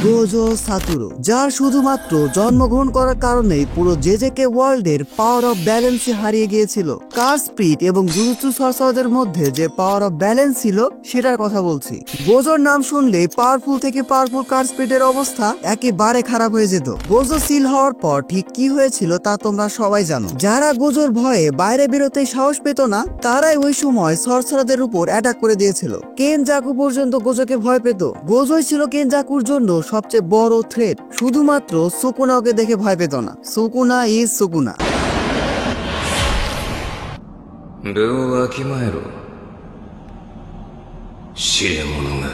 Gojo Satoru, যার শুধুমাত্র জন্মগ্রহণ করার কারণেই পুরো জেজেকে ওয়ার্ল্ডের পাওয়ার অফ ব্যালেন্সই হারিয়ে গিয়েছিল। কার স্পিড এবং জুজুৎসু সর্সারারদের মধ্যে যে পাওয়ার অফ ব্যালেন্স ছিল সেটার কথা বলছি। গোজোর নাম শুনলেই পাওয়ারফুল থেকে পাওয়ারফুল কার স্পিডের অবস্থা একেবারে খারাপ হয়ে যেত। গোজো সিল হওয়ার পর ঠিক কি হয়েছিল তা তোমরা সবাই জানো। যারা গোজোর ভয়ে বাইরে বেরোতে সাহস পেত না তারাই ওই সময় সর্সারারদের উপর অ্যাটাক করে দিয়েছিল। কেনজাকু পর্যন্ত গোজোকে ভয় পেত। গোজোই ছিল কেনজাকুর জন্য সবচেয়ে বড় থ্রেট। শুধুমাত্র সুকুনা ওকে দেখে ভয় পেত না। Sukuna is Sukuna. 分をわきまえろ知れ者が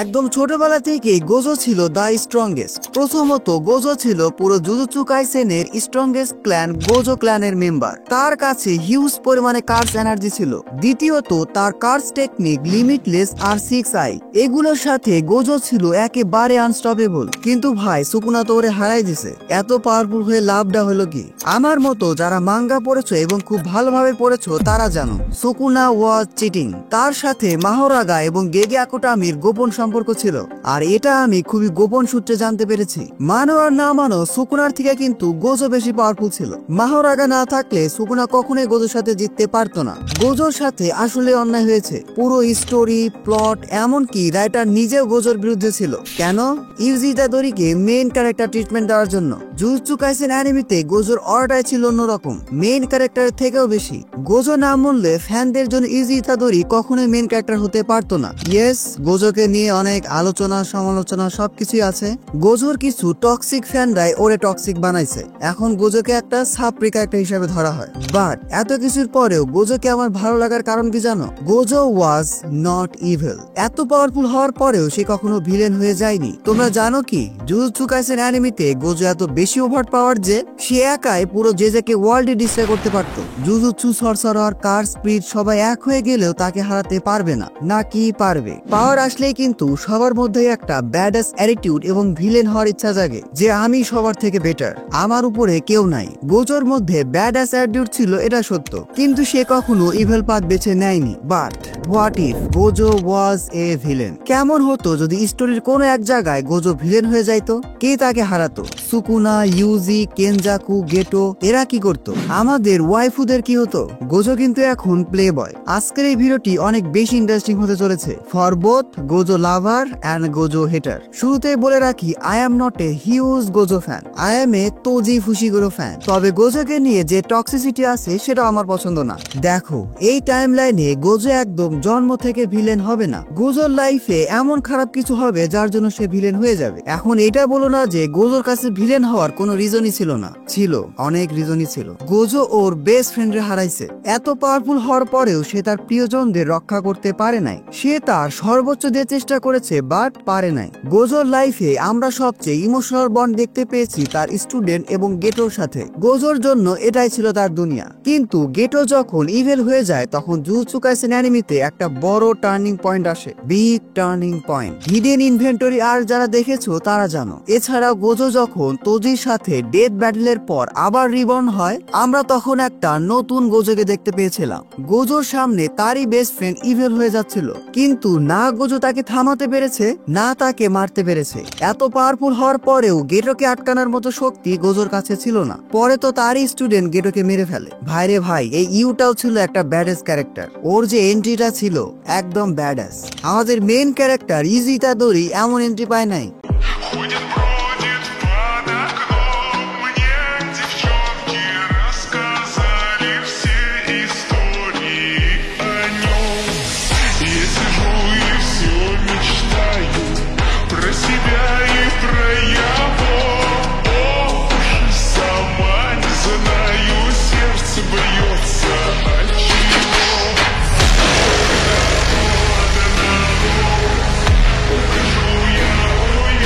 একদম ছোটবেলা থেকেই গোজো ছিল দ্য স্ট্রংগেস্ট। প্রথমত গোজো ছিল পুরো জুজুৎসু কাইসেনের স্ট্রংগেস্ট ক্ল্যান গোজো ক্ল্যানের মেম্বার। তার কাছে হিউজ পরিমাণে কার্স এনার্জি ছিল। দ্বিতীয়ত তার কার্স টেকনিক লিমিটলেস আর 6 আই, এগুলোর সাথে গোজো ছিল একেবারে আনস্টপেবল। কিন্তু ভাই সুকুনা তো ওরে হারাই দিছে। এত পাওয়ারফুল হয়ে লাভটা হলো কি? আমার মতো যারা মাঙ্গা পড়েছো এবং খুব ভালোভাবে পড়েছো তারা জানো সুকুনা ওয়াজ চিটিং। তার সাথে মাহোরাগা এবং গেগে আকুটামির গোপন সম্পর্ক ছিল, আর এটা আমি খুবই গোপন সূত্রে জানতে পেরেছি। মানো আর না মানো সুকুনার থেকে কিন্তু গোজো বেশি পাওয়ারফুল ছিল। মাহোরাগা না থাকলে সুকুনা কখনোই গোজোর সাথে জিততে পারতো না। গোজোর সাথে আসলে অন্যায় হয়েছে। পুরো স্টোরি প্লট এমনকি রাইটার নিজেও গোজোর বিরুদ্ধে ছিল। কেন? ইউজি ইতাদোরিকে মেইন ক্যারেক্টার ট্রিটমেন্ট দেওয়ার জন্য। জুজুৎসু কাইসেন অ্যানিমেতে গোজোর অর্ডার ছিল অন্যরকম, মেইন ক্যারেক্টারের থেকেও বেশি। গোজো না মরলে ফ্যানদের জন্য ইউজি ইতাদোরি কখনোই মেইন ক্যারেক্টার হতে পারতো না। ইয়েস, গোজোকে নিয়ে অনেক আলোচনা সমালোচনা সবকিছুই আছে। গোজোর কিছু টক্সিক ফ্যানরাই ওরে টক্সিক বানাইছে। এখন গোজোকে একটা সাপ্রি ক্যারেক্টার হিসেবে ধরা হয়। বাট এত কিছুর পরেও গোজোকে আমার ভালো লাগার কারণ কি জানো? Gojo was not evil. এত পাওয়ারফুল হওয়ার পরেও সে কখনো ভিলেন হয়ে যায়নি। তোমরা জানো কি জুজুৎসু কাইসেন অ্যানিমেতে গোজো এত বেশি ওভার পাওয়ার যে সে একাই পুরো জেজেকে ওয়ার্ল্ডে ডিস্ট্রয় করতে পারতো। জুজুৎসু সর্সারার কার স্পিড সবাই এক হয়ে গেলেও তাকে হারাতে পারবে না। নাকি পারবে? পাওয়ার আসলেই কিন্তু সবার মধ্যে একটা ব্যাডাস অ্যাটিটিউড এবং ভিলেন হওয়ার ইচ্ছা জাগে যে আমি সবার থেকে বেটার, আমার উপরে কেউ নাই। গোজোর মধ্যে ব্যাডাস অ্যাটিটিউড ছিল, এটা সত্য, কিন্তু সে কখনো ইভিল পাথ বেছে নেয়নি। But what if Gojo was A villain? কেমন হতো যদি স্টোরির কোনো এক জায়গায় গোজো ভিলেন হয়ে যাইতো? কে তাকে হারাতো? সুকুনা, ইউজি, কেনজাকু, গেটো এরা কি করতো? আমাদের ওয়াইফুদের কি হতো? গোজো কিন্তু এখন প্লে বয়। আজকের এই ভিডিওটি অনেক বেশি ইন্টারেস্টিং হতে চলেছে for both Gojo lover and Gojo hater. শুরুতেই বলে রাখি I am not a huge Gojo fan, I am a Toji Fushiguro fan. তবে গোজোকে নিয়ে যে টক্সিসিটি আছে সেটা আমার পছন্দ না। দেখো এই টাইম লাইনে গোজো একদম জন্ম থেকে ভিলেন হবে না। গোজোর লাইফে এমন খারাপ কিছু হবে যার জন্য সে ভিলেন হয়ে যাবে। এখন এটা বলো না যে গোজোর কাছে ভিলেন হওয়ার কোনো রিজনই ছিল না। ছিল, অনেক রিজনই ছিল। গোজো ওর বেস্ট ফ্রেন্ডরে হারাইছে। এত পাওয়ারফুল হওয়ার পরেও সে তার প্রিয়জনদের রক্ষা করতে পারে নাই। সে তার সর্বোচ্চ দিয়ে চেষ্টা করেছে বাট পারে নাই। গোজোর লাইফে আমরা সবচেয়ে ইমোশনাল বন্ড দেখতে পেয়েছি তার স্টুডেন্ট এবং গেটোর সাথে। গোজোর জন্য এটাই ছিল তার দুনিয়া। কিন্তু গেটো যখন ইভিল হয়ে যায় তখন জুজুৎসু কাইসেন অ্যানিমেতে একটা বড় টার্নিং পয়েন্ট আসে, big turning point. Hidden inventory আর যারা দেখেছো তারা জানো। এছাড়াও গোজো যখন তোজির সাথে ডেথ ব্যাটেলের পর আবার রিবর্ন হয় আমরা তখন একটা নতুন গোজোকে দেখতে পেয়েছিলাম। গোজোর সামনে তারই বেস্ট ফ্রেন্ড ইভিল হয়ে যাচ্ছিল, কিন্তু না গোজো তাকে থামাতে পেরেছে না তাকে মারতে পেরেছে। এত পাওয়ারফুল হওয়ার পরেও গেটোকে আটকানোর মতো শক্তি গোজোর কাছে ছিল না। পরে তো তারই স্টুডেন্ট গেটোকে মেরে ফেলে। ভাইরে ভাই, এই ইউটাও ছিল একটা ব্যাডাস ক্যারেক্টার। ওর যে এন্ট্রিটা ছিল একদম ব্যাডাস। আমাদের মেইন ক্যারেক্টার ইউজি ইতাদোরি এমন এন্ট্রি পায় নাই। Ходит, бродит под окном, мне девчонки рассказали все истории о нем. Я сижу и все мечтаю про себя и про его. Ох уж и сама не знаю, сердце бьется от чего. Ухожу я, ой,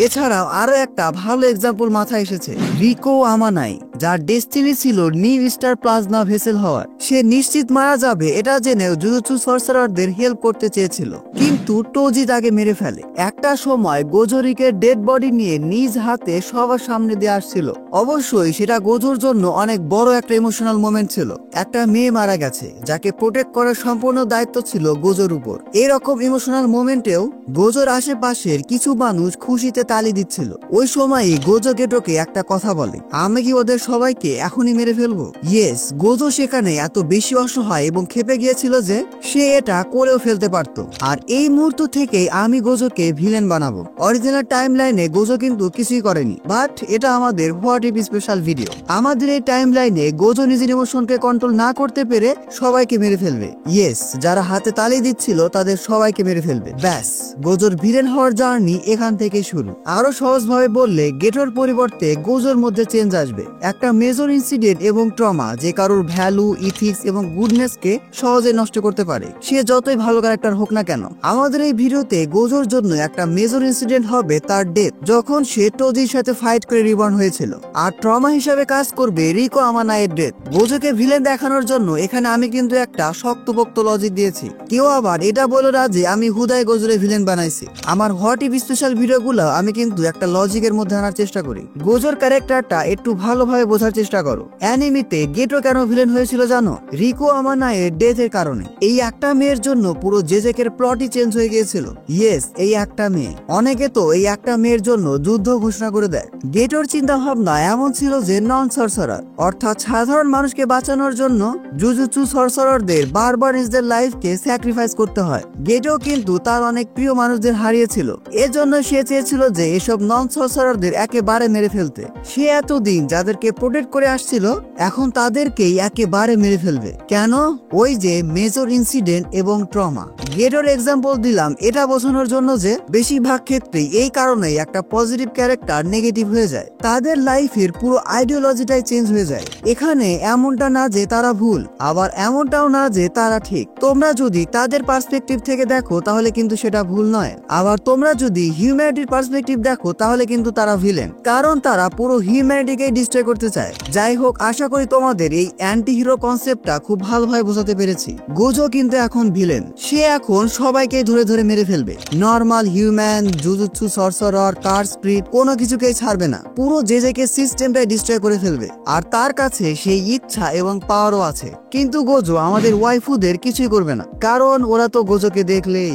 এছাড়াও আরো একটা ভালো এক্সাম্পল মাথায় এসেছে, রিকো আমানাই, যার ডেস্টিনি ছিল নিউ স্টার প্লাজমা ভেসেল হওয়ার। সে নিশ্চিত মারা যাবে এটা জেনেও জুজুৎসু সর্সারারদের হেল্প করতে চেয়েছিল, কিন্তু টোজি তাকে মেরে ফেলে। একটা সময় গোজো রিকের ডেড বডি নিয়ে নিজ হাতে সবার সামনে দিয়ে আসছিল। অবশ্যই সেটা গোজোর জন্য অনেক বড় একটা ইমোশনাল মোমেন্ট ছিল। একটা মেয়ে মারা গেছে যাকে প্রোটেক্ট করার সম্পূর্ণ দায়িত্ব ছিল গোজোর উপর। এরকম ইমোশনাল মোমেন্টেও গোজোর আশেপাশের কিছু মানুষ খুশিতে তালি দিচ্ছিল। ওই সময়ই গোজো গেটোকে একটা কথা বলে, আমি কি ওদের সবাইকে এখনই মেরে ফেলবো? ইয়েস, গোজো সেখানে এত বেশি অসহায় এবং খেপে গিয়েছিল যে সে এটা করেও ফেলতে পারতো। আর এই মুহূর্ত থেকেই আমি গোজোকে ভিলেন বানাবো। অরিজিনাল টাইম লাইনে গোজো কিন্তু কিছুই করেনি, বাট এটা আমাদের হোয়াট ইফ স্পেশাল ভিডিও। আমাদের এই টাইম লাইনে গোজো নিজের ইমোশনকে কন্ট্রোল না করতে পেরে সবাইকে মেরে ফেলবে। ইয়েস, যারা হাতে তালি দিচ্ছিল তাদের সবাইকে মেরে ফেলবে। ব্যাস, গোজোর ভিলেন হওয়ার জার্নি এখান থেকে শুরু। আরো সহজভাবে বললে গেটোর পরিবর্তে গোজোর মধ্যে চেঞ্জ আসবে। একটা মেজর ইনসিডেন্ট এবং ট্রমা যে কারোর ভ্যালু, ইথিক্স এবং গুডনেসকে সহজে নষ্ট করতে পারে, সে যতই ভালো ক্যারেক্টার হোক না কেন। আমাদের এই ভিডিওতে গোজোর জন্য একটা মেজর ইনসিডেন্ট হবে তার ডেথ, যখন সে টোজির সাথে ফাইট করে রিবর্ন হয়েছিল। আর ট্রমা হিসাবে কাজ করবে রিকো আমানাইয়ের ডেথ। গোজোকে ভিলেন দেখানোর জন্য এখানে আমি কিন্তু একটা শক্তপোক্ত লজিক দিয়েছি। কেউ আবার এটা বলো না যে আমি হুদায় গোজোরে ভিলেন বানাইছি। আমার হোয়াট ইফ স্পেশাল ভিডিওগুলো আমি কিন্তু একটা লজিকের মধ্যে আনার চেষ্টা করি। গোজোর ক্যারেক্টারটা একটু ভালোভাবে বোঝার চেষ্টা করো। অ্যানিমিতে গেটো কেন ভিলেন হয়েছিল জানো? রিকো আমানাইয়ের ডেথের কারণে। এই একটা মেয়ের জন্য পুরো জেজেকের প্লটই চেঞ্জ হয়ে গিয়েছিল। ইয়েস, এই একটা মেয়ে। অনেকে তো এই একটা মেয়ের জন্য যুদ্ধ ঘোষণা করে দেয়। গেটোর চিন্তা ভাবনা এমন ছিল যে নন সরসারার, অর্থাৎ সাধারণ মানুষকে বাঁচানোর জন্য জুজুৎসু সরসারারদের বারবার নিজেদের লাইফকে স্যাক্রিফাইস করতে হয়। গেটো কিন্তু তার অনেক প্রিয় মানুষদের হারিয়েছিল, এজন্য সে চেয়েছিল যে এসব নন সরসারারদের একেবারে মেরে ফেলতে। সে এতদিন যাদেরকে প্রোটেক্ট করে আসছিল এখন তাদেরকেই একেবারে মেরে ফেলবে। কেন? ওই যে মেজর ইনসিডেন্ট এবং ট্রমা। গেটোর এক্সাম্পল দিলাম এটা বোঝানোর জন্য যে বেশিরভাগ ক্ষেত্রেই এই কারণেই একটা পজিটিভ ক্যারেক্টার নেগেটিভ হয়ে যায়, তাদের লাইফের পুরো আইডিওলজিটাই চেঞ্জ হয়ে যায়। এখানে এমনটা না যে তারা ভুল, আবার এমনটাও না যে তারা ঠিক। তোমরা যদি তাদের পার্সপেক্টিভ থেকে দেখো তাহলে কিন্তু সেটা ভুল নয়, আবার তোমরা যদি হিউম্যানিটির পার্সপেক্টিভ দেখো তাহলে কিন্তু তারা ভিলেন, কারণ তারা পুরো হিউম্যানিটিকে ডিস্ট্রয় করতে চায়। যাই হোক, আশা করি তোমাদের এই অ্যান্টি হিরো কনসেপ্টটা খুব ভালোভাবে বোঝাতে পেরেছি। গোজো কিন্তু এখন ভিলেন, সে এখন সবাইকে ধরে ধরে মেরে ফেলবে। নর্মাল হিউম্যান, জুজুৎসু সরসারার, কার স্পিরিট কোনো কিছুকেই ছাড়বে না। পুরো জেজেকে সিস্টেমটাই ডিস্ট্রয় করে ফেলবে। আর তার কাছে সেই ইচ্ছা এবং পাওয়ারও আছে। কিন্তু গোজো আমাদের ওয়াইফুদের কিছুই করবে না, কারণ ওরা তো গোজোকে দেখলেই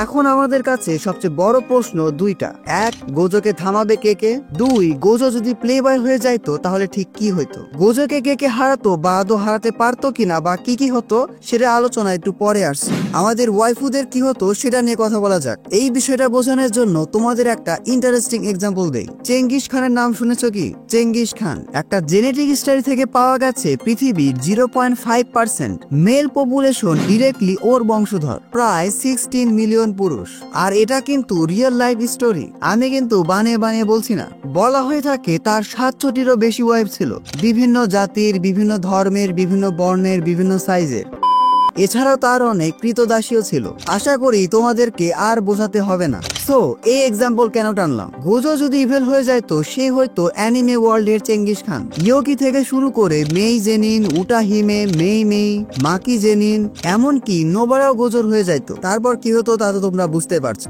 এখন আমাদের কাছে সবচেয়ে বড় প্রশ্ন দুইটা। এক, গোজোকে থামাবে কে কে? দুই, গোজো যদি প্লে বয় হয়ে যাইতো তাহলে ঠিক কি হইতো? গোজোকে কে কে হারাতো বা আদৌ হারাতে পারতো কিনা বা কি কি হতো সেটা আলোচনা একটু পরে আসছে। আমাদের ওয়াইফুদের কি হতো সেটা নিয়ে কথা বলা যাক। এই বিষয়টা বোঝানোর জন্য তোমাদের একটা ইন্টারেস্টিং এক্সাম্পল দেই। চেঙ্গিস খানের নাম শুনেছো কি? চেঙ্গিস খান একটা জেনেটিক স্টাডি থেকে পাওয়া গেছে পৃথিবীর 0.5% মেল পপুলেশন ডিরেক্টলি ওর বংশধর, প্রায় 16 মিলিয়ন পুরুষ। আর এটা কিন্তু রিয়েল লাইফ স্টোরি, আমি কিন্তু বানিয়ে বানিয়ে বলছি না। বলা হয়ে থাকে তার 700টিরও বেশি ওয়াইফ ছিল, বিভিন্ন জাতির, বিভিন্ন ধর্মের, বিভিন্ন বর্ণের, বিভিন্ন সাইজের। এছাড়াও তার অনেক কৃতদাসীও ছিল। আশা করি তোমাদেরকে আর বোঝাতে হবে না। সো এই এক্সাম্পল কেন টানলাম? গোজো যদি ইভেল হয়ে যায় তো সে হয়তো অ্যানিমে ওয়ার্ল্ডের চেঙ্গিস খান। ইয়োকি থেকে শুরু করে মেই জেনিন, উটাহিমে, মেই, মাকি জেনিন, এমনকি নোবারাও গোজোর হয়ে যাইতো। তারপর কি হতো তা তো তোমরা বুঝতে পারছো।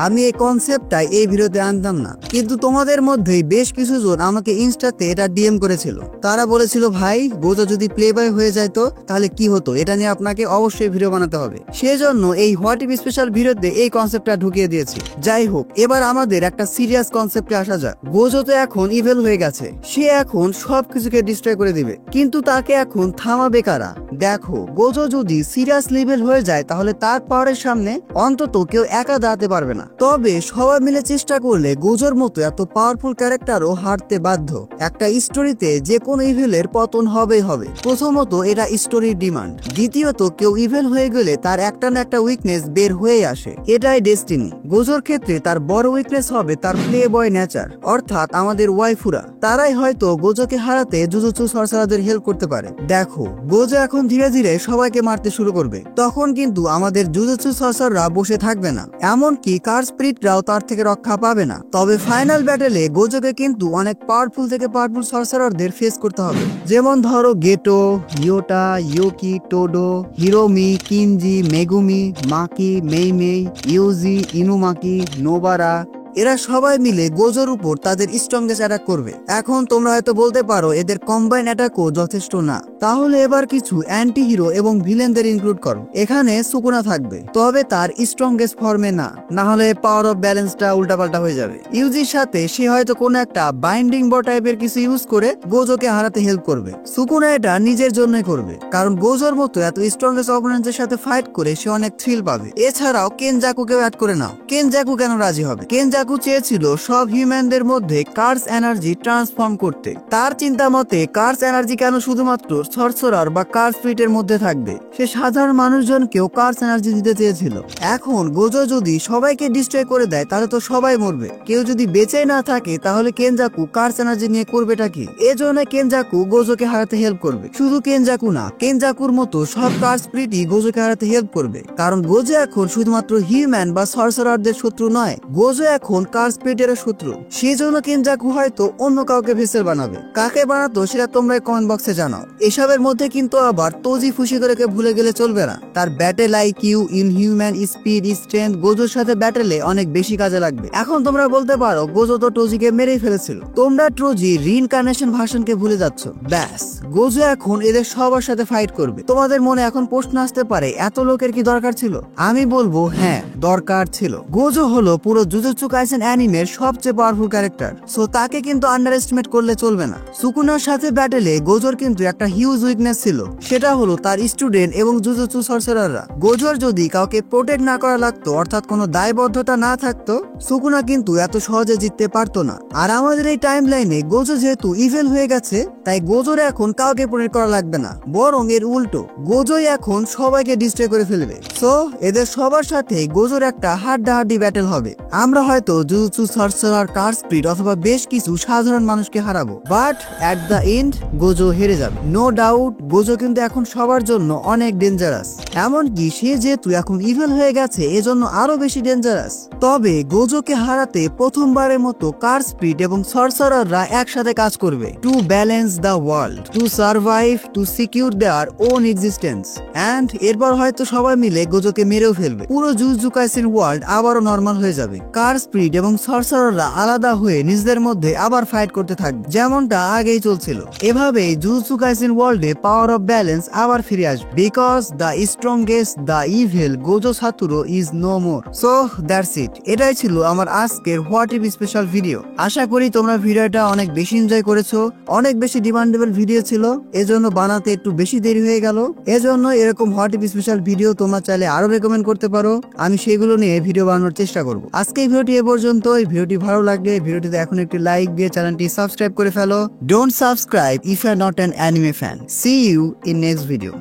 আমি এই কনসেপ্টটাই এই ভিডিওতে আনতাম না, কিন্তু তোমাদের মধ্যেই বেশ কিছু জন আমাকে ইনস্টাতে এটা ডিএম করেছিল। তারা বলেছিল ভাই গোজো যদি প্লে বয় হয়ে যাইতো তাহলে কি হতো, এটা নিয়ে আপনাকে অবশ্যই ভিডিও বানাতে হবে। সেজন্য এই হোয়াট ইফ স্পেশাল ভিডিওতে এই কনসেপ্টটা ঢুকিয়ে দিয়েছি। যাই হোক, এবার আমাদের একটা সিরিয়াস কনসেপ্টে আসা যাক। গোজো তো এখন ইভেল হয়ে গেছে, সে এখন সবকিছুকে ডিস্ট্রয় করে দিবে, কিন্তু তাকে এখন থামাবে কারা? দেখো, গোজো যদি সিরিয়াস লেভেল হয়ে যায় তাহলে তার পাওয়ারের সামনে অন্তত কেউ একা দাঁড়াতে পারবে না। না। তবে সবাই মিলে চেষ্টা করলে গোজোর মতো এত পাওয়ারফুল ক্যারেক্টারও হারতে বাধ্য। একটা স্টোরিতে যে কোনো ইভিলের পতন হবেই হবে। প্রথমত এটা স্টোরির ডিমান্ড, দ্বিতীয়ত কেউ ইভিল হয়ে গেলে তার একটা না একটা উইকনেস বের হয়ে আসে, এটাই ডেস্টিনি। গোজোর ক্ষেত্রে তার বড় উইকনেস হবে তার প্লে বয় নেচার, অর্থাৎ আমাদের ওয়াইফুরা। তারাই হয়তো গোজোকে হারাতে জুজুৎসু সর্সারারদের হেল্প করতে পারে। দেখো গোজো এখন ধীরে ধীরে সবাইকে মারতে শুরু করবে, তখন কিন্তু আমাদের জুজুৎসু সর্সাররা বসে থাকবে না, এমনকি কার স্পিরিটরাও তার থেকে রক্ষা পাবে না। তবে ফাইনাল ব্যাটেলে গোজোকে কিন্তু অনেক পাওয়ারফুল থেকে পাওয়ারফুল সর্সারারদের ফেস করতে হবে, যেমন ধরো Geto, Yuta, Yuki, Todo, Hiromi, Kinji, Megumi, Maki, Mei Mei, Yuji, Inumaki, Nobara. এরা সবাই মিলে গোজোর উপর তাদের স্ট্রংগেস্ট অ্যাটাক করবে। এখন তোমরা হয়তো বলতে পারো এদের কম্বাইন অ্যাটাকও যথেষ্ট না, তাহলে এবার কিছু অ্যান্টি হিরো এবং ভিলেনদের ইনক্লুড করো। এখানে সুকুনা থাকবে, তবে তার স্ট্রংগেস্ট ফর্মে না, না হলে পাওয়ার অফ ব্যালেন্সটা উল্টাপাল্টা হয়ে যাবে। ইউজির সাথে সে হয়তো কোনো একটা বাইন্ডিং ব টাইপের কিছু ইউজ করে গোজোকে হারাতে হেল্প করবে। সুকুনা এটা নিজের জন্যই করবে, কারণ গোজোর মতো এত স্ট্রংগেস্ট অপোনেন্টের সাথে ফাইট করে সে অনেক থ্রিল পাবে। এছাড়াও কেনজাকুকেও অ্যাড করে নাও। কেনজাকু কেন রাজি হবে? কেনজাকু চেয়েছিল সব হিউম্যানদের মধ্যে কার্স এনার্জি ট্রান্সফর্ম করতে। তার চিন্তা মতে কার্স এনার্জি কেন শুধুমাত্র সর্সারার বা কার্স স্পিরিটের মধ্যে থাকবে, সে সাধারণ মানুষজনকেও কার্স এনার্জি দিতে চেয়েছিল। এখন গোজো যদি সবাইকে ডিস্ট্রয় করে দেয় তাহলে তো সবাই মরবে, কেউ যদি বেঁচে না থাকে তাহলে কেনজাকু কার্স এনার্জি নিয়ে করবেটা কি? এজন্য কেনজাকু গোজোকে হারাতে হেল্প করবে। শুধু কেনজাকু না, কেনজাকুর মতো সব কার্স স্পিরিটই গোজোকে হারাতে হেল্প করবে, কারণ গোজো এখন শুধুমাত্র হিউম্যান বা সর্সারারদের শত্রু নয়, গোজো এখন কার স্পিরিটের শত্রু। সেই জন্য কেনজাকু হয়তো অন্য কাউকে ভেসেল বানাবে। কাকে বানাতো সেটা তোমরা কমেন্ট বক্সে জানাও। এসবের মধ্যে কিন্তু আবার তোজি ফুশিগোরাকে ভুলে গেলে চলবে না। তার battle IQ, inhuman speed, strength গোজোর সাথে ব্যাটেলে অনেক বেশি কাজে লাগবে। এখন তোমরা বলতে পারো গোজো তো টোজিকে মেরেই ফেলেছিল, তোমরা টোজি রিইনকার্নেশন ভার্সনকে ভুলে যাচ্ছ। ব্যাস, গোজো এখন এদের সবার সাথে ফাইট করবে। তোমাদের মনে এখন প্রশ্ন আসতে পারে এত লোকের কি দরকার ছিল? আমি বলবো হ্যাঁ, দরকার ছিল। গোজো হলো পুরো জুজুৎসু কাইসেন অ্যানিমের সবচেয়ে পাওয়ারফুল ক্যারেক্টার, সো তাকে কিন্তু আন্ডার এস্টিমেট করলে চলবে না। সুকুনার সাথে ব্যাটেলে গোজোর কিন্তু একটা হিউজ উইকনেস ছিল, সেটা হলো তার স্টুডেন্ট এবং জুজুৎসু সর্সারাররা। গোজোর যদি কাউকে প্রোটেক্ট না করা লাগতো, অর্থাৎ কোনো দায়বদ্ধতা না থাকতো, সুকুনা কিন্তু এত সহজে জিততে পারতো না। আর আমাদের এই টাইম লাইনে গোজো যেহেতু ইভেল হয়ে গেছে, তাই গোজোর এখন কাউকে প্রোটেক্ট করা লাগবে না, বরং এর উল্টো, গোজোই এখন সবাইকে ডিস্ট্রয় করে ফেলবে। সো এদের সবার সাথে গোজোর একটা হাড্ডাহাড্ডি ব্যাটেল হবে। আমরা হয়তো জুজুৎসু সর্সারার, কার স্পিরিট অথবা বেশ কিছু সাধারণ মানুষকে হারাবো, but at the end Gojo হেরে যাবে। নো ডাউট গোজো কিন্তু এখন সবার জন্য অনেক ডেঞ্জারাস, এমনকি সে যেহেতু এখন ইভেল হয়ে গেছে এজন্য আরো বেশি ডেঞ্জারাস। তবে গোজোকে হারাতে প্রথমবারের মতো কার স্পিরিট এবং সর্সারাররা একসাথে কাজ করবে, to balance the world, to survive, to secure their own existence. And এরপর হয়তো সবাই মিলে গোজোকে মেরেও ফেলবে। পুরো জুজুৎসু কাইসেন ওয়ার্ল্ড আবারও নর্মাল হয়ে যাবে। কার স্পিরিট এবং সর্সারাররা আলাদা হয়ে নিজেদের মধ্যে আবার ফাইট করতে থাকবে, যেমনটা আগেই চলছিল। এভাবেই জুজুৎসু কাইসেন ওয়ার্ল্ডে পাওয়ার অফ ব্যালেন্স আবার ফিরে আসবে, because the strongest, the evil Gojo Satoru is no more. So that's it. এটাই ছিল আমার আজকের হোয়াট ইফ স্পেশাল ভিডিও। আশা করি তোমরা ভিডিওটা অনেক বেশি এনজয় করেছো। অনেক বেশি ডিমান্ডেবল ভিডিও ছিল, এজন্য বানাতে একটু বেশি দেরি হয়ে গেল। এজন্য এরকম হোয়াট ইফ স্পেশাল ভিডিও তোমরা চাইলে আরো রেকমেন্ড করতে পারো, আমি সেগুলো নিয়ে ভিডিও বানানোর চেষ্টা করবো। আজকে এই ভিডিওটি এ পর্যন্ত। এই ভিডিওটি ভালো লাগলে ভিডিওটিতে এখন একটি লাইক দিয়ে চ্যানেলটি সাবস্ক্রাইব করে ফেলো। Don't subscribe if you are not an anime fan. See you in next video.